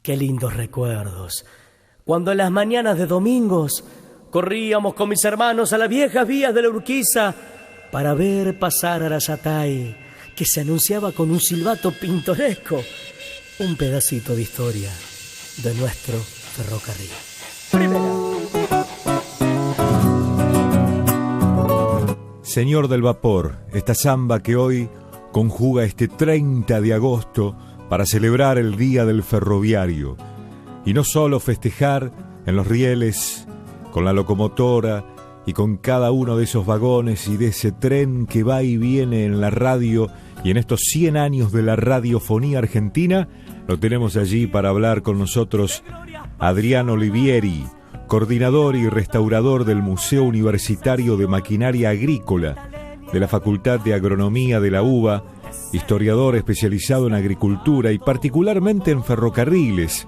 Qué lindos recuerdos. Cuando en las mañanas de domingos corríamos con mis hermanos a las viejas vías de la Urquiza para ver pasar a Arayatay, que se anunciaba con un silbato pintoresco. Un pedacito de historia de nuestro ferrocarril. Señor del Vapor, esta samba que hoy conjuga este 30 de agosto para celebrar el Día del Ferroviario. Y no solo festejar en los rieles, con la locomotora y con cada uno de esos vagones y de ese tren que va y viene en la radio, y en estos 100 años de la radiofonía argentina, lo tenemos allí para hablar con nosotros Adrián Olivieri, coordinador y restaurador del Museo Universitario de Maquinaria Agrícola de la Facultad de Agronomía de la UBA, historiador especializado en agricultura y particularmente en ferrocarriles,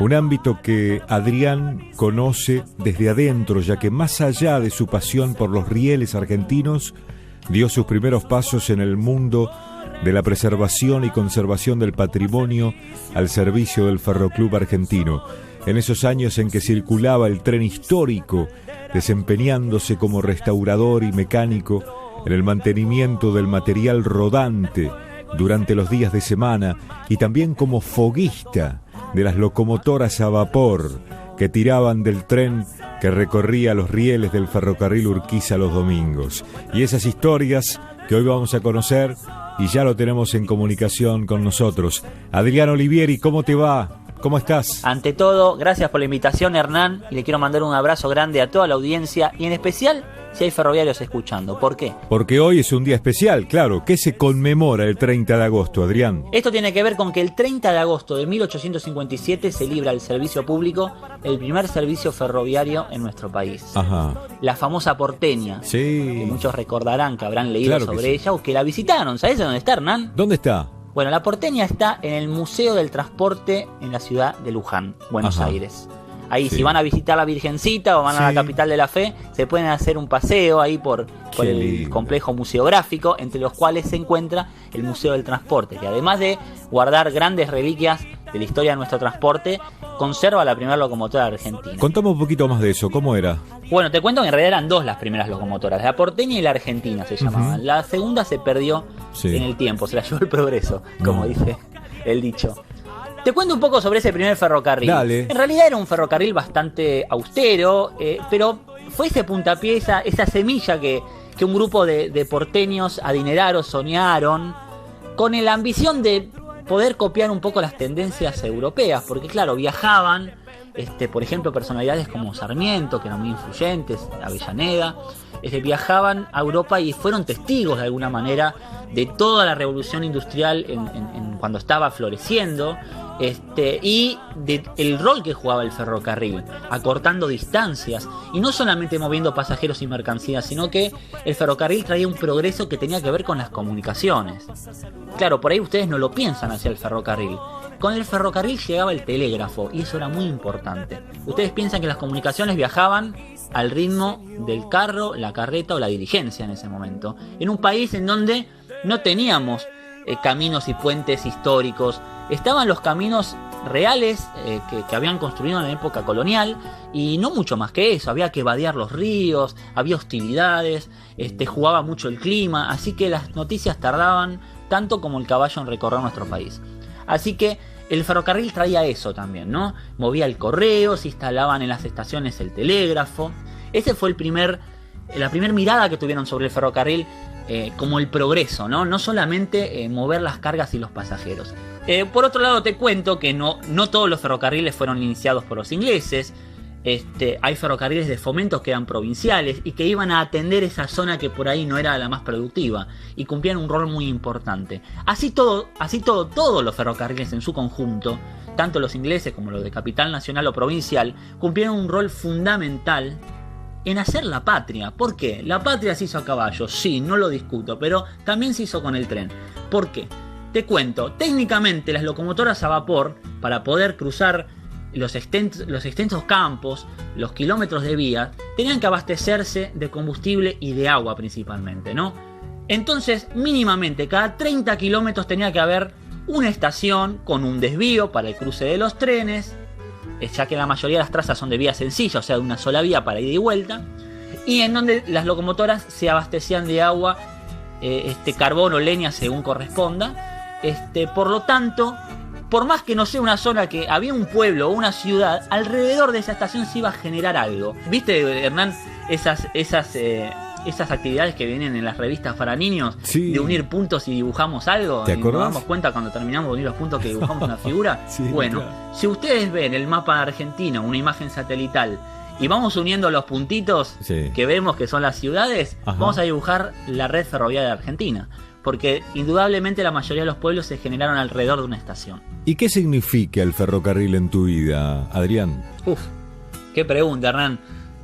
un ámbito que Adrián conoce desde adentro, ya que más allá de su pasión por los rieles argentinos, dio sus primeros pasos en el mundo de la preservación y conservación del patrimonio al servicio del Ferroclub Argentino. En esos años en que circulaba el tren histórico, desempeñándose como restaurador y mecánico en el mantenimiento del material rodante durante los días de semana y también como foguista de las locomotoras a vapor que tiraban del tren que recorría los rieles del ferrocarril Urquiza los domingos. Y esas historias que hoy vamos a conocer, y ya lo tenemos en comunicación con nosotros. Adrián Olivieri, ¿cómo te va? ¿Cómo estás? Ante todo, gracias por la invitación, Hernán, y le quiero mandar un abrazo grande a toda la audiencia, y en especial si hay ferroviarios escuchando. ¿Por qué? Porque hoy es un día especial, claro. ¿Qué se conmemora el 30 de agosto, Adrián? Esto tiene que ver con que el 30 de agosto de 1857 se libra al servicio público el primer servicio ferroviario en nuestro país. Ajá. La famosa porteña. Sí. Que muchos recordarán que habrán leído Claro sobre que sí. ella o que la visitaron. ¿Sabés dónde está, Hernán? ¿Dónde está? Bueno, la porteña está en el Museo del Transporte en la ciudad de Luján, Buenos Ajá. Aires. Ahí, Sí. si van a visitar la Virgencita o van a la Sí. capital de la fe, se pueden hacer un paseo ahí por Qué el lindo. complejo museográfico, entre los cuales se encuentra el Museo del Transporte, que además de guardar grandes reliquias de la historia de nuestro transporte, conserva la primera locomotora argentina. Contame un poquito más de eso, ¿cómo era? Bueno, te cuento que en realidad eran dos las primeras locomotoras, la porteña y la argentina se llamaban. Ujú. La segunda se perdió Sí. en el tiempo, se la llevó el progreso, como No. dice el dicho. Te cuento un poco sobre ese primer ferrocarril. Dale. En realidad era un ferrocarril bastante austero, pero fue ese puntapié, esa semilla que un grupo de porteños adinerados soñaron con la ambición de poder copiar un poco las tendencias europeas, porque claro, viajaban, por ejemplo, personalidades como Sarmiento, que eran muy influyentes, Avellaneda, viajaban a Europa y fueron testigos de alguna manera de toda la revolución industrial cuando estaba floreciendo, y del rol que jugaba el ferrocarril, acortando distancias, y no solamente moviendo pasajeros y mercancías, sino que el ferrocarril traía un progreso que tenía que ver con las comunicaciones. Claro, por ahí ustedes no lo piensan hacia el ferrocarril. Con el ferrocarril llegaba el telégrafo, y eso era muy importante. Ustedes piensan que las comunicaciones viajaban al ritmo del carro, la carreta o la diligencia en ese momento, en un país en donde no teníamos caminos y puentes históricos. Estaban los caminos reales que habían construido en la época colonial, y no mucho más que eso. Había que vadear los ríos, había hostilidades, jugaba mucho el clima, así que las noticias tardaban tanto como el caballo en recorrer nuestro país. Así que el ferrocarril traía eso también, ¿no? Movía el correo, se instalaban en las estaciones el telégrafo. Ese fue la primera mirada que tuvieron sobre el ferrocarril, como el progreso, ¿no? No solamente mover las cargas y los pasajeros. Por otro lado, te cuento que no todos los ferrocarriles fueron iniciados por los ingleses. Hay ferrocarriles de fomento que eran provinciales y que iban a atender esa zona que por ahí no era la más productiva, y cumplían un rol muy importante. Así todos los ferrocarriles en su conjunto, tanto los ingleses como los de capital nacional o provincial, cumplieron un rol fundamental en hacer la patria. ¿Por qué? La patria se hizo a caballo, sí, no lo discuto, pero también se hizo con el tren. ¿Por qué? Te cuento, técnicamente las locomotoras a vapor, para poder cruzar los extensos campos, los kilómetros de vía, tenían que abastecerse de combustible y de agua principalmente, ¿no? Entonces, mínimamente, cada 30 kilómetros tenía que haber una estación con un desvío para el cruce de los trenes, ya que la mayoría de las trazas son de vía sencilla, o sea, de una sola vía para ida y vuelta, y en donde las locomotoras se abastecían de agua, carbón o leña según corresponda. Por lo tanto, por más que no sea una zona que había un pueblo o una ciudad, alrededor de esa estación se iba a generar algo. ¿Viste, Hernán, esas actividades que vienen en las revistas para niños? Sí. De unir puntos y dibujamos algo. ¿Te y nos acordás? damos cuenta cuando terminamos de unir los puntos que dibujamos una figura. Sí, bueno, claro. si ustedes ven el mapa de Argentina, una imagen satelital, y vamos uniendo los puntitos Sí. que vemos que son las ciudades, Ajá. vamos a dibujar la red ferroviaria de Argentina. Porque indudablemente la mayoría de los pueblos se generaron alrededor de una estación. ¿Y qué significa el ferrocarril en tu vida, Adrián? Uf, qué pregunta, Hernán.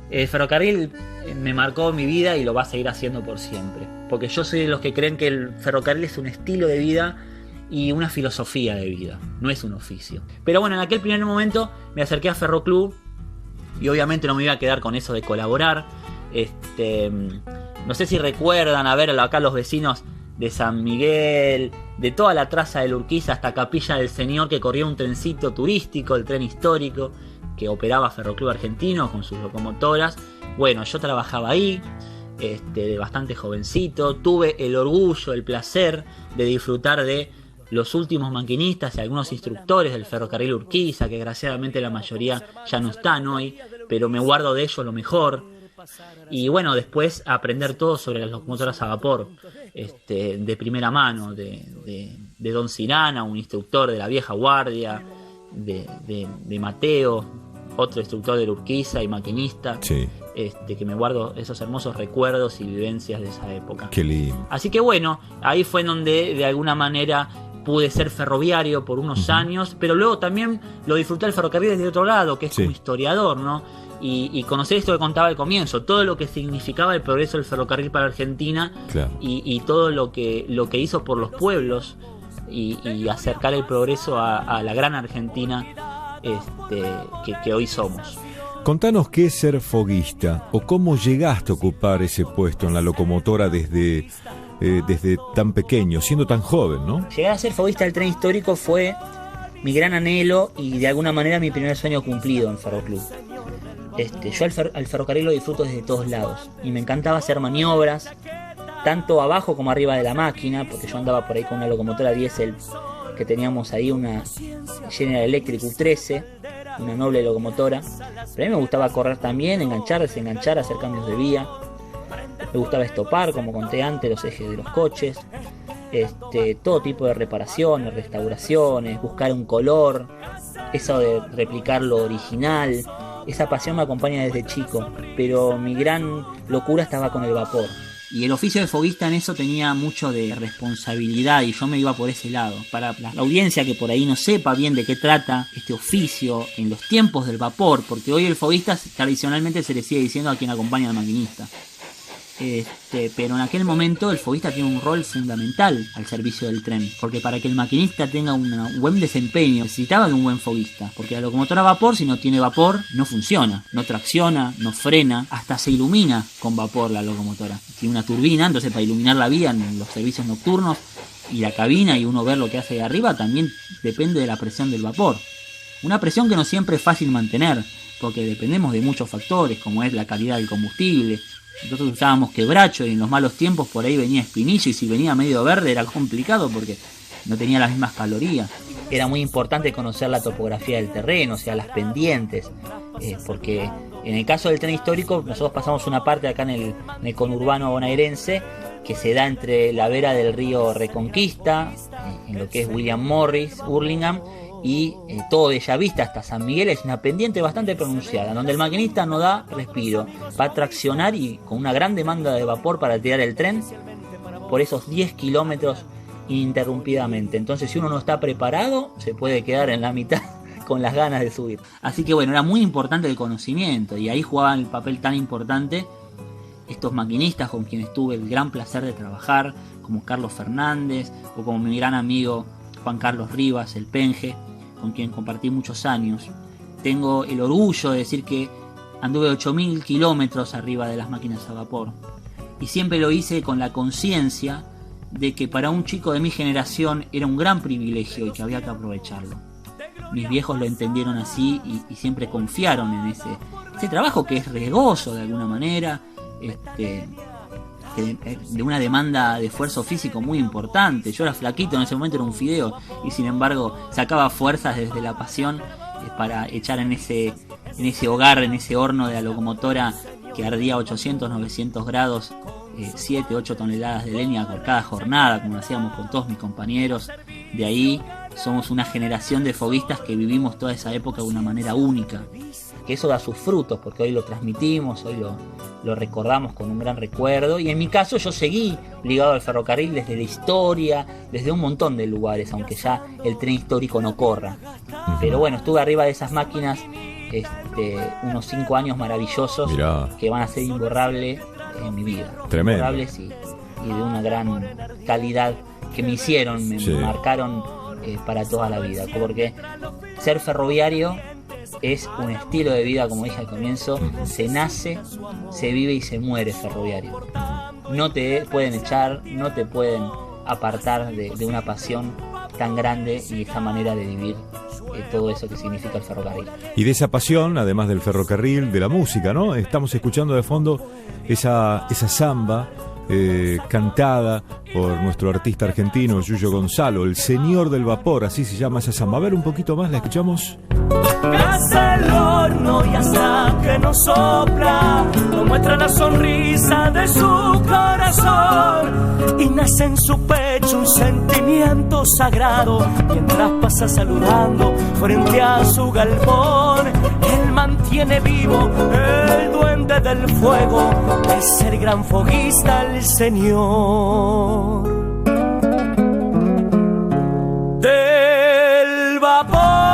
El ferrocarril me marcó mi vida y lo va a seguir haciendo por siempre. Porque yo soy de los que creen que el ferrocarril es un estilo de vida y una filosofía de vida, no es un oficio. Pero bueno, en aquel primer momento me acerqué a Ferroclub y obviamente no me iba a quedar con eso de colaborar. No sé si recuerdan, a ver, acá los vecinos de San Miguel, de toda la traza del Urquiza hasta Capilla del Señor, que corría un trencito turístico, el tren histórico, que operaba Ferroclub Argentino con sus locomotoras. Bueno, yo trabajaba ahí, de bastante jovencito. Tuve el orgullo, el placer de disfrutar de los últimos maquinistas y algunos instructores del ferrocarril Urquiza, que desgraciadamente la mayoría ya no están hoy, pero me guardo de ellos lo mejor. Y bueno, después aprender todo sobre las locomotoras a vapor, de primera mano, de Don Cirana, un instructor de la vieja guardia, de Mateo, otro instructor de Urquiza y maquinista. Sí. Que me guardo esos hermosos recuerdos y vivencias de esa época. Qué lindo. Así que bueno, ahí fue en donde de alguna manera pude ser ferroviario por unos años, pero luego también lo disfruté el ferrocarril desde otro lado, que es como historiador, ¿no? Y conocer esto que contaba al comienzo, todo lo que significaba el progreso del ferrocarril para Argentina. Claro. y todo lo que hizo por los pueblos y acercar el progreso a la gran Argentina que hoy somos. Contanos qué es ser foguista o cómo llegaste a ocupar ese puesto en la locomotora desde tan pequeño, siendo tan joven, ¿no? Llegar a ser foguista del tren histórico fue mi gran anhelo y de alguna manera mi primer sueño cumplido en Ferroclub. Yo al ferrocarril lo disfruto desde todos lados y me encantaba hacer maniobras, tanto abajo como arriba de la máquina, porque yo andaba por ahí con una locomotora diésel que teníamos ahí, una General Electric U13, una noble locomotora. Pero a mí me gustaba correr también, enganchar, desenganchar, hacer cambios de vía. Me gustaba estopar, como conté antes, los ejes de los coches. Todo tipo de reparaciones, restauraciones, buscar un color, eso de replicar lo original. Esa pasión me acompaña desde chico, pero mi gran locura estaba con el vapor. Y el oficio de foguista en eso tenía mucho de responsabilidad y yo me iba por ese lado. Para la audiencia que por ahí no sepa bien de qué trata este oficio en los tiempos del vapor, porque hoy el foguista tradicionalmente se le sigue diciendo a quien acompaña al maquinista. Pero en aquel momento el foguista tiene un rol fundamental al servicio del tren, porque para que el maquinista tenga un buen desempeño necesitaba de un buen foguista, porque la locomotora a vapor, si no tiene vapor, no funciona, no tracciona, no frena, hasta se ilumina con vapor la locomotora. Tiene una turbina, entonces para iluminar la vía en los servicios nocturnos y la cabina y uno ver lo que hace de arriba también depende de la presión del vapor. Una presión que no siempre es fácil mantener, porque dependemos de muchos factores, como es la calidad del combustible. Nosotros usábamos quebracho y en los malos tiempos por ahí venía espinillo y si venía medio verde era complicado porque no tenía las mismas calorías. Era muy importante conocer la topografía del terreno, o sea, las pendientes, porque en el caso del tren histórico nosotros pasamos una parte acá en el conurbano bonaerense que se da entre la vera del río Reconquista, en lo que es William Morris, Hurlingham, y todo de Bellavista hasta San Miguel es una pendiente bastante pronunciada, donde el maquinista no da respiro, va a traccionar y con una gran demanda de vapor para tirar el tren por esos 10 kilómetros ininterrumpidamente. Entonces si uno no está preparado, se puede quedar en la mitad con las ganas de subir. Así que bueno, era muy importante el conocimiento y ahí jugaban el papel tan importante estos maquinistas con quienes tuve el gran placer de trabajar, como Carlos Fernández o como mi gran amigo Juan Carlos Rivas, el Penge, con quien compartí muchos años. Tengo el orgullo de decir que anduve 8.000 kilómetros arriba de las máquinas a vapor y siempre lo hice con la conciencia de que para un chico de mi generación era un gran privilegio y que había que aprovecharlo. Mis viejos lo entendieron así y siempre confiaron en ese trabajo que es riesgoso de alguna manera, de una demanda de esfuerzo físico muy importante. Yo era flaquito, en ese momento era un fideo, y sin embargo sacaba fuerzas desde la pasión para echar en ese hogar, en ese horno de la locomotora que ardía a 800, 900 grados, 7, 8 toneladas de leña por cada jornada, como lo hacíamos con todos mis compañeros. De ahí somos una generación de foguistas que vivimos toda esa época de una manera única, que eso da sus frutos, porque hoy lo transmitimos, hoy lo recordamos con un gran recuerdo. Y en mi caso yo seguí ligado al ferrocarril desde la historia, desde un montón de lugares, aunque ya el tren histórico no corra. Pero bueno, estuve arriba de esas máquinas unos 5 años maravillosos. Mirá. Que van a ser imborrables en mi vida. Tremendo. Imborrables y de una gran calidad, que me hicieron, me marcaron para toda la vida. Porque ser ferroviario es un estilo de vida, como dije al comienzo. Se nace, se vive y se muere ferroviario. No te pueden echar, no te pueden apartar de una pasión tan grande y esa manera de vivir todo eso que significa el ferrocarril. Y de esa pasión, además del ferrocarril, de la música, ¿no? Estamos escuchando de fondo esa samba cantada por nuestro artista argentino Yuyo Gonzalo, el Señor del Vapor, así se llama esa samba. A ver un poquito más, ¿la escuchamos? Casa el horno y hasta que nos sopla, nos muestra la sonrisa de su corazón y nace en su pecho un sentimiento sagrado mientras pasa saludando frente a su galpón. Él mantiene vivo el duende del fuego, es el gran foguista, el Señor del vapor.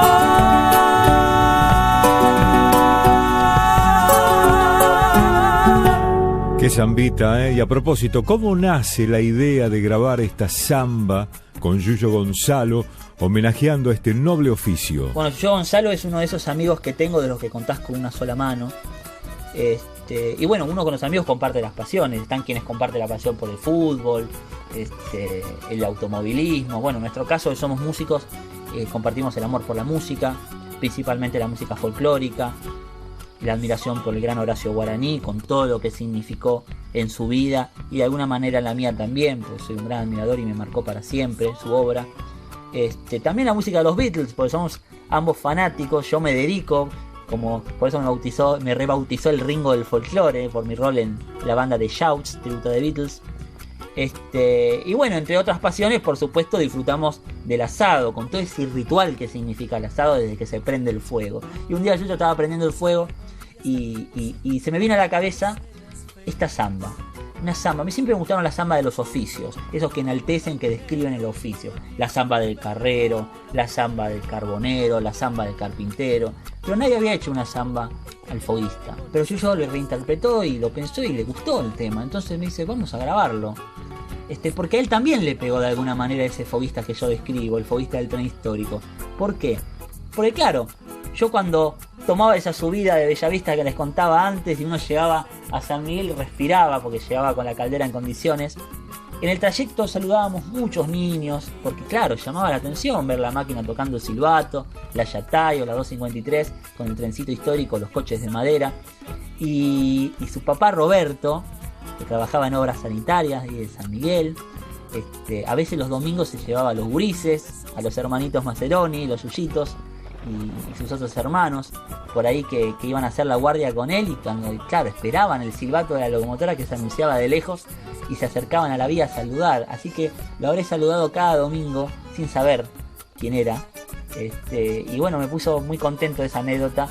Qué zambita, ¿eh? Y a propósito, ¿cómo nace la idea de grabar esta samba con Yuyo Gonzalo, homenajeando a este noble oficio? Bueno, Yuyo Gonzalo es uno de esos amigos que tengo, de los que contás con una sola mano. Y bueno, uno con los amigos comparte las pasiones. Están quienes comparten la pasión por el fútbol, el automovilismo. Bueno, en nuestro caso, que somos músicos, compartimos el amor por la música, principalmente la música folclórica, la admiración por el gran Horacio Guaraní, con todo lo que significó en su vida y de alguna manera en la mía también, porque soy un gran admirador y me marcó para siempre su obra. También la música de los Beatles, porque somos ambos fanáticos. Yo me dedico, por eso me rebautizó el Ringo del folclore, por mi rol en la banda de Shouts, tributo de Beatles. Y bueno, entre otras pasiones, por supuesto, disfrutamos del asado, con todo ese ritual que significa el asado desde que se prende el fuego. Y un día yo estaba prendiendo el fuego y se me vino a la cabeza esta samba. Una samba. A mí siempre me gustaron las zambas de los oficios, esos que enaltecen, que describen el oficio. La samba del carrero, la samba del carbonero, la samba del carpintero. Pero nadie había hecho una samba al foguista. Pero yo lo reinterpretó y lo pensó y le gustó el tema. Entonces me dice, vamos a grabarlo. Porque a él también le pegó de alguna manera ese foguista que yo describo, el foguista del tren histórico. ¿Por qué? Porque claro, yo cuando tomaba esa subida de Bellavista que les contaba antes y uno llegaba a San Miguel y respiraba porque llegaba con la caldera en condiciones, en el trayecto saludábamos muchos niños, porque claro, llamaba la atención ver la máquina tocando el silbato, la Yatay o la 253 con el trencito histórico, los coches de madera, y su papá Roberto, que trabajaba en obras sanitarias y de San Miguel. A veces los domingos se llevaba a los gurises, a los hermanitos Maceroni, los yuyitos y sus otros hermanos por ahí que iban a hacer la guardia con él, y cuando, claro, esperaban el silbato de la locomotora que se anunciaba de lejos y se acercaban a la vía a saludar. Así que lo habré saludado cada domingo sin saber quién era. Y bueno, me puso muy contento esa anécdota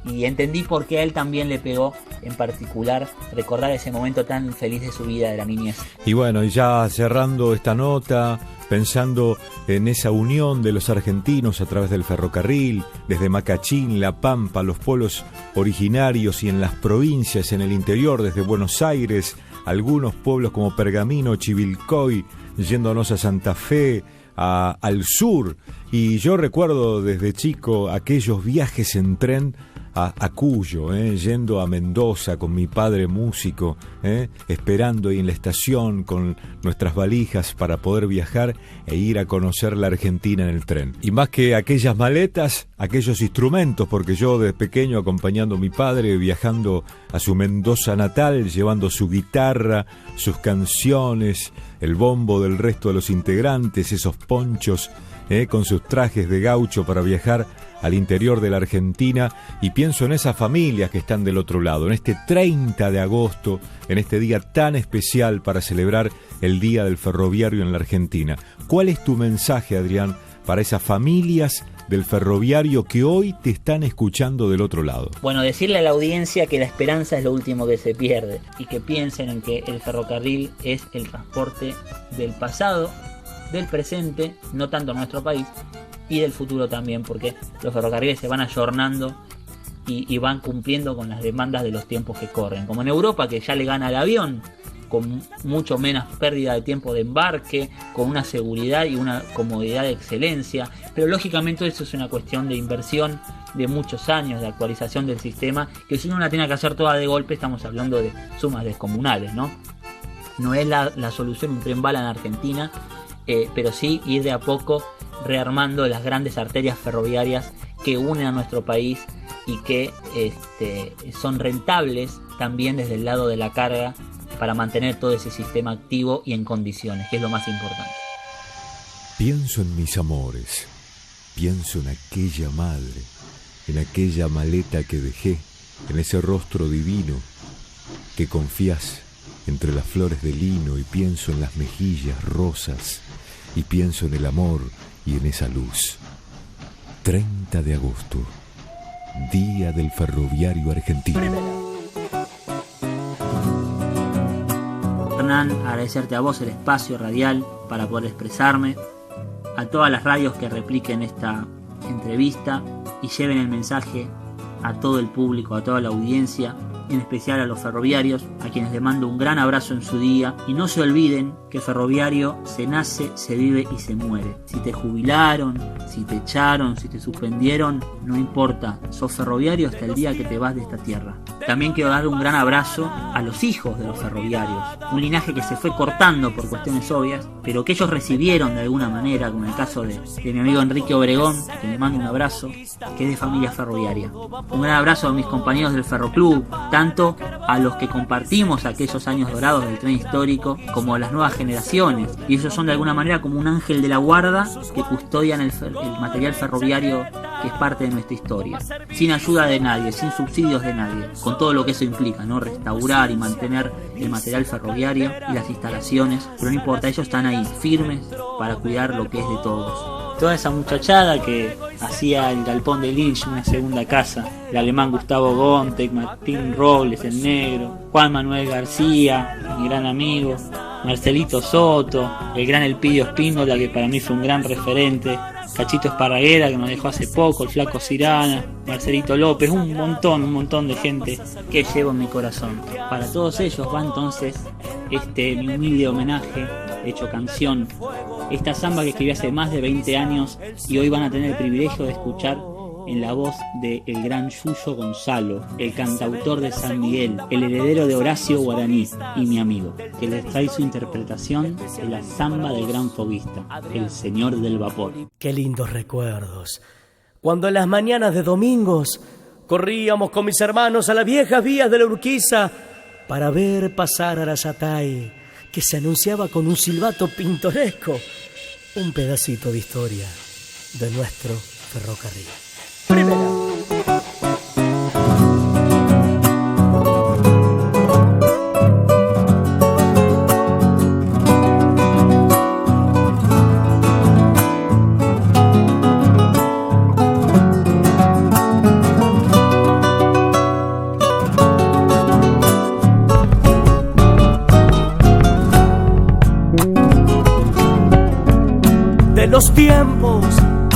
y entendí por qué a él también le pegó en particular recordar ese momento tan feliz de su vida, de la niñez. Y bueno, y ya cerrando esta nota, pensando en esa unión de los argentinos a través del ferrocarril, desde Macachín, La Pampa, los pueblos originarios y en las provincias, en el interior, desde Buenos Aires, algunos pueblos como Pergamino, Chivilcoy, yéndonos a Santa Fe, al sur. Y yo recuerdo desde chico aquellos viajes en tren a Cuyo, yendo a Mendoza con mi padre músico, esperando ahí en la estación con nuestras valijas para poder viajar e ir a conocer la Argentina en el tren. Y más que aquellas maletas, aquellos instrumentos, porque yo de pequeño acompañando a mi padre, viajando a su Mendoza natal, llevando su guitarra, sus canciones, el bombo del resto de los integrantes, esos ponchos, con sus trajes de gaucho para viajar al interior de la Argentina, y pienso en esas familias que están del otro lado, en este 30 de agosto, en este día tan especial para celebrar el Día del Ferroviario en la Argentina. ¿Cuál es tu mensaje, Adrián, para esas familias del ferroviario que hoy te están escuchando del otro lado? Bueno, decirle a la audiencia que la esperanza es lo último que se pierde y que piensen en que el ferrocarril es el transporte del pasado, del presente, no tanto en nuestro país, y del futuro también, porque los ferrocarriles se van ayornando y van cumpliendo con las demandas de los tiempos que corren, como en Europa, que ya le gana al avión, con mucho menos pérdida de tiempo de embarque, con una seguridad y una comodidad de excelencia. Pero lógicamente eso es una cuestión de inversión de muchos años, de actualización del sistema, que si uno la tiene que hacer toda de golpe, estamos hablando de sumas descomunales, ¿no? No es la solución un tren bala en Argentina, pero sí ir de a poco rearmando las grandes arterias ferroviarias que unen a nuestro país y que son rentables también desde el lado de la carga para mantener todo ese sistema activo y en condiciones, que es lo más importante. Pienso en mis amores, pienso en aquella madre, en aquella maleta que dejé, en ese rostro divino que confías entre las flores de lino, y pienso en las mejillas rosas, y pienso en el amor y en esa luz. 30 de agosto, Día del Ferroviario Argentino. Hernán, agradecerte a vos el espacio radial para poder expresarme, a todas las radios que repliquen esta entrevista y lleven el mensaje a todo el público, a toda la audiencia, en especial a los ferroviarios, a quienes les mando un gran abrazo en su día, y no se olviden que ferroviario se nace, se vive y se muere. Si te jubilaron, si te echaron, si te suspendieron, no importa, sos ferroviario hasta el día que te vas de esta tierra. También quiero dar un gran abrazo a los hijos de los ferroviarios, un linaje que se fue cortando por cuestiones obvias, pero que ellos recibieron de alguna manera, como en el caso de mi amigo Enrique Obregón, que le mando un abrazo, que es de familia ferroviaria. Un gran abrazo a mis compañeros del Ferroclub, tanto a los que compartimos aquellos años dorados del tren histórico, como a las nuevas generaciones, y ellos son de alguna manera como un ángel de la guarda que custodian el material ferroviario que es parte de nuestra historia, sin ayuda de nadie, sin subsidios de nadie, con todo lo que eso implica, ¿no? Restaurar y mantener el material ferroviario y las instalaciones, pero no importa, ellos están ahí firmes para cuidar lo que es de todos. Toda esa muchachada que hacía el galpón de Lynch una segunda casa, el alemán Gustavo Gontek, Martín Robles, el negro, Juan Manuel García, mi gran amigo, Marcelito Soto, el gran Elpidio Espíndola, que para mí fue un gran referente, Cachito Esparraguera, que nos dejó hace poco, el Flaco Cirana, Marcelito López, un montón de gente que llevo en mi corazón. Para todos ellos va entonces mi humilde homenaje hecho canción, esta samba que escribí hace más de 20 años y hoy van a tener el privilegio de escuchar en la voz de el gran Yuyo Gonzalo, el cantautor de San Miguel, el heredero de Horacio Guaraní y mi amigo, que les trae su interpretación de la samba del gran foguista, el Señor del Vapor. Qué lindos recuerdos, cuando en las mañanas de domingos corríamos con mis hermanos a las viejas vías de la Urquiza para ver pasar a Arasatay, que se anunciaba con un silbato pintoresco, un pedacito de historia de nuestro ferrocarril. Primera. De los tiempos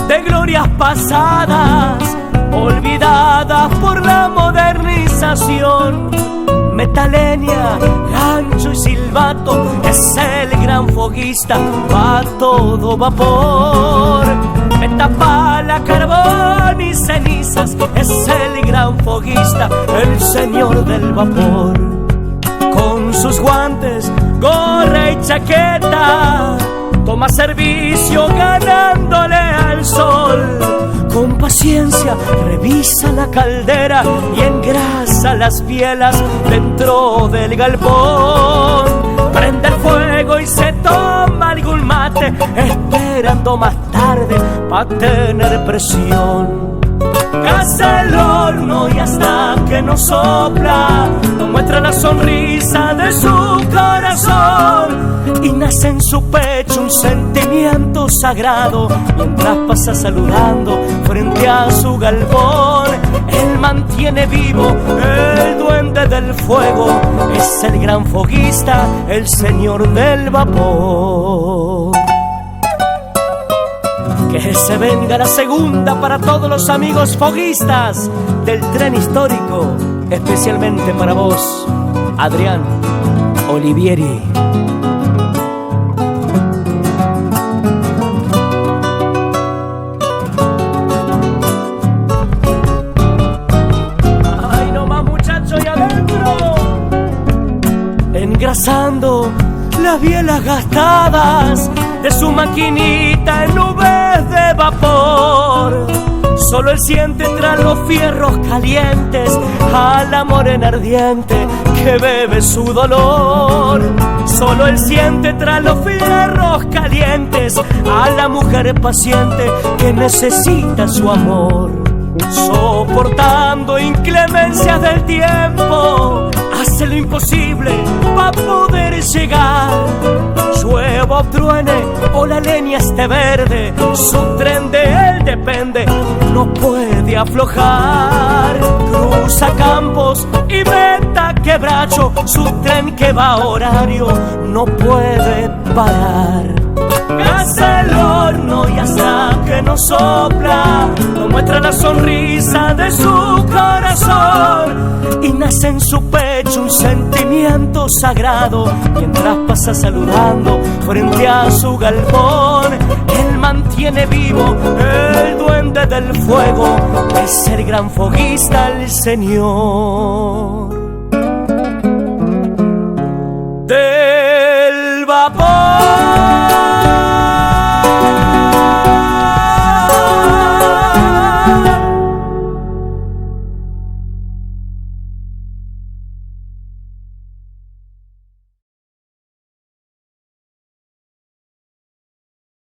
de glorias pasadas, olvidadas por la modernización, metaleña, gancho y silbato, es el gran foguista a todo vapor. Metapala, carbón y cenizas, es el gran gran foguista, el señor del vapor. Con sus guantes, gorra y chaqueta, toma servicio ganándole al sol. Con paciencia revisa la caldera y engrasa las bielas dentro del galpón. Prende el fuego y se toma algún mate, esperando más tarde pa' tener presión. Casa el horno y hasta que no sopla, nos muestra la sonrisa de su corazón. Y nace en su pecho un sentimiento sagrado, mientras pasa saludando frente a su galpón. Él mantiene vivo el duende del fuego, es el gran foguista, el señor del vapor. Que se venga la segunda para todos los amigos foguistas del tren histórico, especialmente para vos, Adrián Olivieri. ¡Ay, no más, muchachos, y adentro! Engrasando las bielas gastadas de su maquinita en nubes de vapor. Solo él siente tras los fierros calientes a la morena ardiente que bebe su dolor. Solo él siente tras los fierros calientes a la mujer paciente que necesita su amor. Soportando inclemencias del tiempo, hace lo imposible para poder llegar. Llueva o truene o la leña esté verde, su tren de él depende, no puede aflojar. Cruza campos y venta quebracho, su tren que va a horario no puede parar. Gasa el horno y hasta que no sopla, nos muestra la sonrisa de su corazón. Y nace en su pecho un sentimiento sagrado, mientras pasa saludando frente a su galpón. Él mantiene vivo el duende del fuego, es el gran foguista, el señor